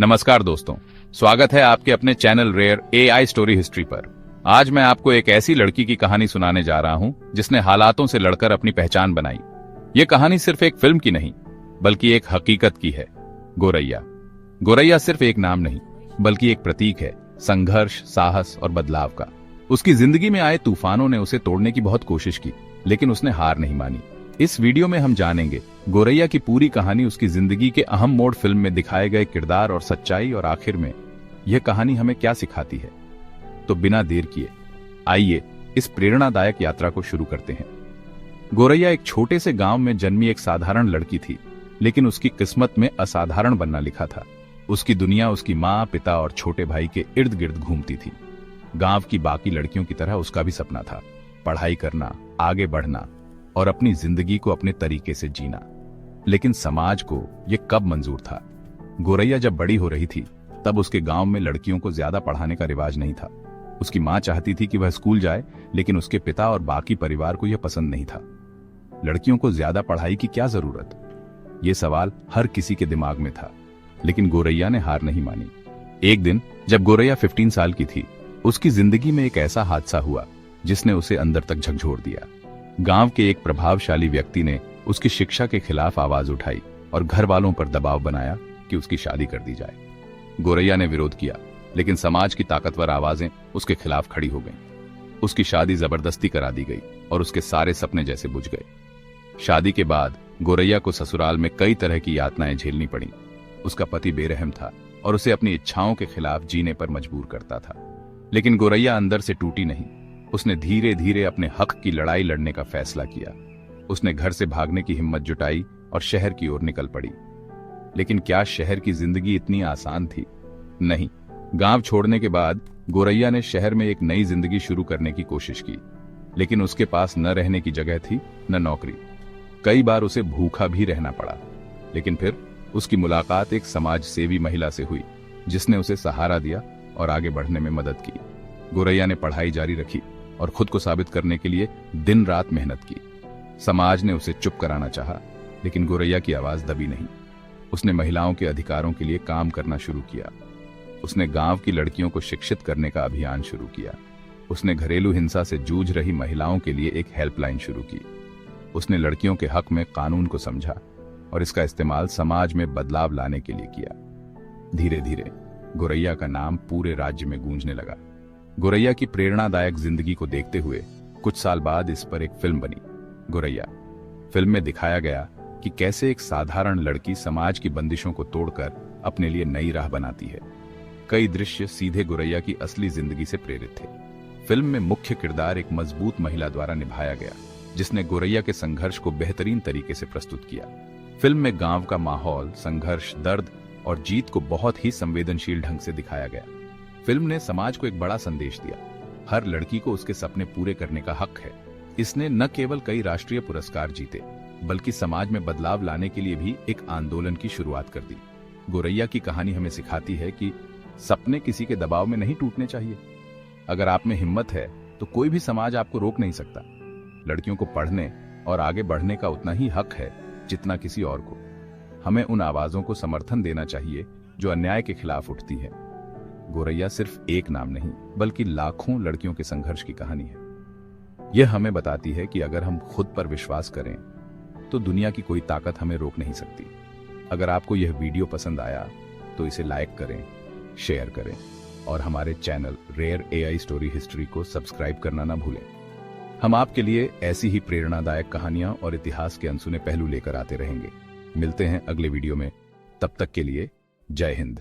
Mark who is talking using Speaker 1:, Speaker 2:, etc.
Speaker 1: नमस्कार दोस्तों, स्वागत है आपके अपने channel rare AI story history पर। आज मैं आपको एक ऐसी लड़की की कहानी सुनाने जा रहा हूं जिसने हालातों से लड़कर अपनी पहचान बनाई। ये कहानी सिर्फ एक फिल्म की नहीं बल्कि एक हकीकत की है। गोरैया। गोरैया सिर्फ एक नाम नहीं बल्कि एक प्रतीक है, संघर्ष, साहस और बदलाव का। उसकी जिंदगी में आए तूफानों ने उसे तोड़ने की बहुत कोशिश की, लेकिन उसने हार नहीं मानी। इस वीडियो में हम जानेंगे गोरैया की पूरी कहानी, उसकी जिंदगी के अहम मोड़, फिल्म में दिखाए गए किरदार और सच्चाई, और आखिर में यह कहानी हमें क्या सिखाती है। तो बिना देर किए आइए इस प्रेरणादायक यात्रा को शुरू करते हैं। गोरैया एक छोटे से गांव में जन्मी एक साधारण लड़की थी, लेकिन उसकी किस्मत में असाधारण बनना लिखा था। उसकी दुनिया उसकी माँ, पिता और छोटे भाई के इर्द गिर्द घूमती थी। गांव की बाकी लड़कियों की तरह उसका भी सपना था, पढ़ाई करना, आगे बढ़ना और अपनी जिंदगी को अपने तरीके से जीना। लेकिन समाज को यह कब मंजूर था? गोरैया जब बड़ी हो रही थी तब उसके गांव में लड़कियों को ज्यादा पढ़ाने का रिवाज नहीं था। उसकी मां चाहती थी कि वह स्कूल जाए, लेकिन उसके पिता और बाकी परिवार को यह पसंद नहीं था। लड़कियों को ज्यादा पढ़ाई की क्या जरूरत? यह सवाल हर किसी के दिमाग में था, लेकिन गोरैया ने हार नहीं मानी। एक दिन जब गोरैया 15 साल की थी, उसकी जिंदगी में एक ऐसा हादसा हुआ जिसने उसे अंदर तक झकझोर दिया। गांव के एक प्रभावशाली व्यक्ति ने उसकी शिक्षा के खिलाफ आवाज उठाई और घर वालों पर दबाव बनाया कि उसकी शादी कर दी जाए। गोरैया ने विरोध किया, लेकिन समाज की ताकतवर आवाजें उसके खिलाफ खड़ी हो गईं। उसकी शादी जबरदस्ती करा दी गई और उसके सारे सपने जैसे बुझ गए। शादी के बाद गोरैया को ससुराल में कई तरह की यातनाएं झेलनी पड़ी। उसका पति बेरहम था और उसे अपनी इच्छाओं के खिलाफ जीने पर मजबूर करता था। लेकिन गोरैया अंदर से टूटी नहीं। उसने धीरे धीरे अपने हक की लड़ाई लड़ने का फैसला किया। उसने घर से भागने की हिम्मत जुटाई और शहर की ओर निकल पड़ी। लेकिन क्या शहर की जिंदगी इतनी आसान थी? नहीं। गांव छोड़ने के बाद गोरैया ने शहर में एक नई जिंदगी शुरू करने की कोशिश की, लेकिन उसके पास न रहने की जगह थी, न नौकरी। कई बार उसे भूखा भी रहना पड़ा। लेकिन फिर उसकी मुलाकात एक समाज सेवी महिला से हुई, जिसने उसे सहारा दिया और आगे बढ़ने में मदद की। गोरैया ने पढ़ाई जारी रखी और खुद को साबित करने के लिए दिन रात मेहनत की। समाज ने उसे चुप कराना चाहा, लेकिन गोरैया की आवाज दबी नहीं। उसने महिलाओं के अधिकारों के लिए काम करना शुरू किया। उसने गांव की लड़कियों को शिक्षित करने का अभियान शुरू किया। उसने घरेलू हिंसा से जूझ रही महिलाओं के लिए एक हेल्पलाइन शुरू की। उसने लड़कियों के हक में कानून को समझा और इसका इस्तेमाल समाज में बदलाव लाने के लिए किया। धीरे धीरे गोरैया का नाम पूरे राज्य में गूंजने लगा। गोरैया की प्रेरणादायक जिंदगी को देखते हुए कुछ साल बाद इस पर एक फिल्म बनी, गोरैया। फिल्म में दिखाया गया कि कैसे एक साधारण लड़की समाज की बंदिशों को तोड़कर अपने लिए नई राह बनाती है। कई दृश्य सीधे गोरैया की असली जिंदगी से प्रेरित थे। फिल्म में मुख्य किरदार एक मजबूत महिला द्वारा निभाया गया, जिसने गोरैया के संघर्ष को बेहतरीन तरीके से प्रस्तुत किया। फिल्म में गांव का माहौल, संघर्ष, दर्द और जीत को बहुत ही संवेदनशील ढंग से दिखाया गया। फिल्म ने समाज को एक बड़ा संदेश दिया, हर लड़की को उसके सपने पूरे करने का हक है। इसने न केवल कई राष्ट्रीय पुरस्कार जीते, बल्कि समाज में बदलाव लाने के लिए भी एक आंदोलन की शुरुआत कर दी। गोरैया की कहानी हमें सिखाती है कि सपने किसी के दबाव में नहीं टूटने चाहिए। अगर आप में हिम्मत है तो कोई भी समाज आपको रोक नहीं सकता। लड़कियों को पढ़ने और आगे बढ़ने का उतना ही हक है जितना किसी और को। हमें उन आवाजों को समर्थन देना चाहिए जो अन्याय के खिलाफ उठती है। गोरैया सिर्फ एक नाम नहीं बल्कि लाखों लड़कियों के संघर्ष की कहानी है। यह हमें बताती है कि अगर हम खुद पर विश्वास करें तो दुनिया की कोई ताकत हमें रोक नहीं सकती। अगर आपको यह वीडियो पसंद आया तो इसे लाइक करें, शेयर करें और हमारे channel rare AI story history को सब्सक्राइब करना ना भूलें। हम आपके लिए ऐसी ही प्रेरणादायक कहानियां और इतिहास के अनसुने पहलू लेकर आते रहेंगे। मिलते हैं अगले वीडियो में। तब तक के लिए जय हिंद।